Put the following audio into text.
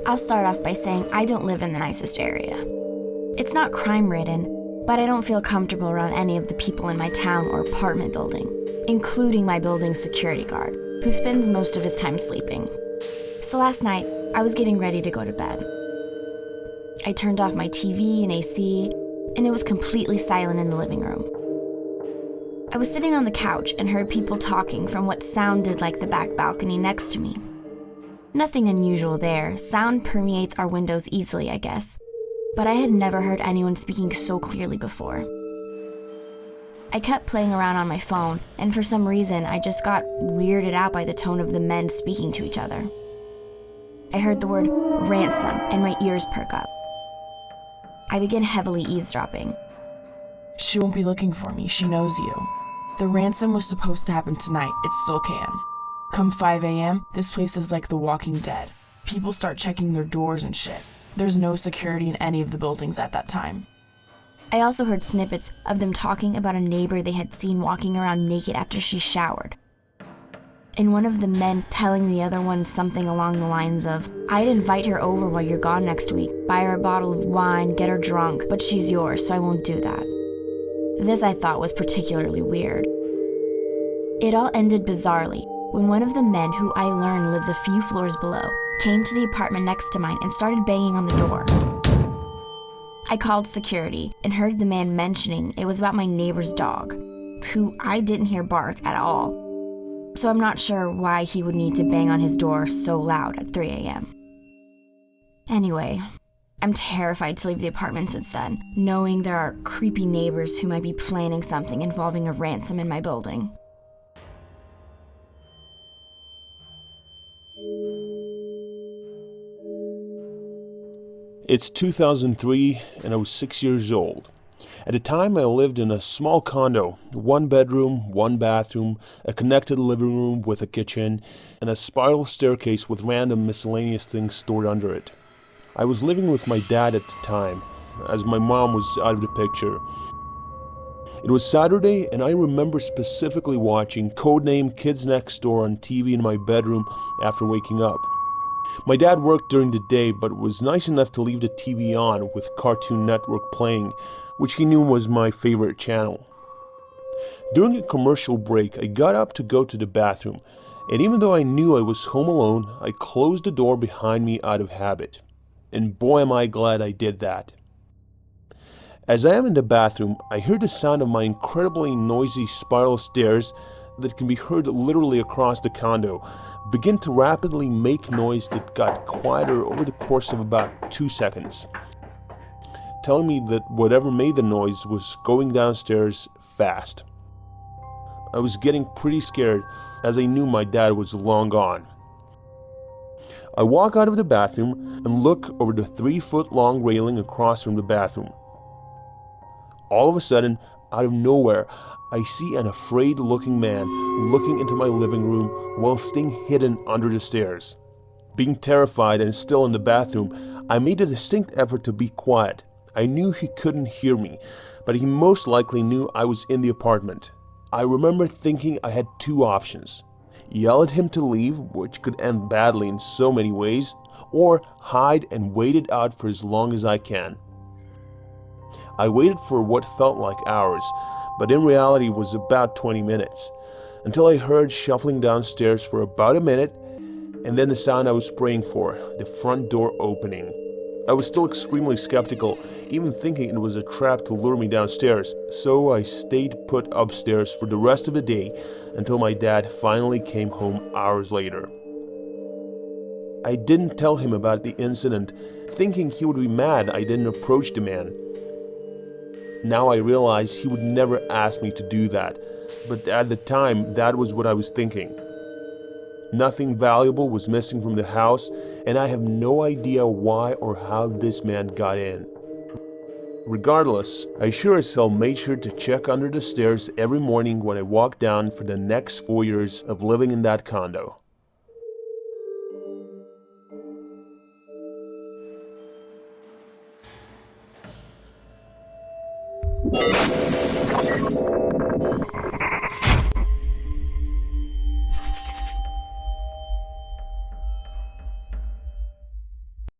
I'll start off by saying I don't live in the nicest area. It's not crime-ridden, but I don't feel comfortable around any of the people in my town or apartment building, including my building's security guard, who spends most of his time sleeping. So last night, I was getting ready to go to bed. I turned off my TV and AC, and it was completely silent in the living room. I was sitting on the couch and heard people talking from what sounded like the back balcony next to me. Nothing unusual there. Sound permeates our windows easily, I guess. But I had never heard anyone speaking so clearly before. I kept playing around on my phone, and for some reason, I just got weirded out by the tone of the men speaking to each other. I heard the word ransom, and my ears perk up. I began heavily eavesdropping. She won't be looking for me, she knows you. The ransom was supposed to happen tonight, it still can. Come 5 a.m., this place is like The Walking Dead. People start checking their doors and shit. There's no security in any of the buildings at that time. I also heard snippets of them talking about a neighbor they had seen walking around naked after she showered. And one of the men telling the other one something along the lines of, I'd invite her over while you're gone next week, buy her a bottle of wine, get her drunk, but she's yours, so I won't do that. This I thought was particularly weird. It all ended bizarrely when one of the men who I learned lives a few floors below came to the apartment next to mine and started banging on the door. I called security and heard the man mentioning it was about my neighbor's dog, who I didn't hear bark at all. So I'm not sure why he would need to bang on his door so loud at 3 a.m. Anyway, I'm terrified to leave the apartment since then, knowing there are creepy neighbors who might be planning something involving a ransom in my building. It's 2003, and I was 6 years old. At the time, I lived in a small condo, 1 bedroom, 1 bathroom, a connected living room with a kitchen, and a spiral staircase with random miscellaneous things stored under it. I was living with my dad at the time, as my mom was out of the picture. It was Saturday, and I remember specifically watching Codename Kids Next Door on TV in my bedroom after waking up. My dad worked during the day, but was nice enough to leave the TV on with Cartoon Network playing, which he knew was my favorite channel. During a commercial break, I got up to go to the bathroom, and even though I knew I was home alone, I closed the door behind me out of habit. And boy am I glad I did that. As I am in the bathroom, I hear the sound of my incredibly noisy spiral stairs that can be heard literally across the condo begin to rapidly make noise that got quieter over the course of about 2 seconds, telling me that whatever made the noise was going downstairs fast. I was getting pretty scared as I knew my dad was long gone. I walk out of the bathroom and look over the 3-foot-long railing across from the bathroom. All of a sudden, out of nowhere, I see an afraid-looking man looking into my living room while staying hidden under the stairs. Being terrified and still in the bathroom, I made a distinct effort to be quiet. I knew he couldn't hear me, but he most likely knew I was in the apartment. I remember thinking I had 2 options. Yell at him to leave, which could end badly in so many ways, or hide and wait it out for as long as I can. I waited for what felt like hours, but in reality was about 20 minutes, until I heard shuffling downstairs for about a minute, and then the sound I was praying for, the front door opening. I was still extremely skeptical, even thinking it was a trap to lure me downstairs, so I stayed put upstairs for the rest of the day until my dad finally came home hours later. I didn't tell him about the incident, thinking he would be mad I didn't approach the man. Now I realize he would never ask me to do that, but at the time that was what I was thinking. Nothing valuable was missing from the house, and I have no idea why or how this man got in. Regardless, I sure as hell made sure to check under the stairs every morning when I walked down for the next 4 years of living in that condo.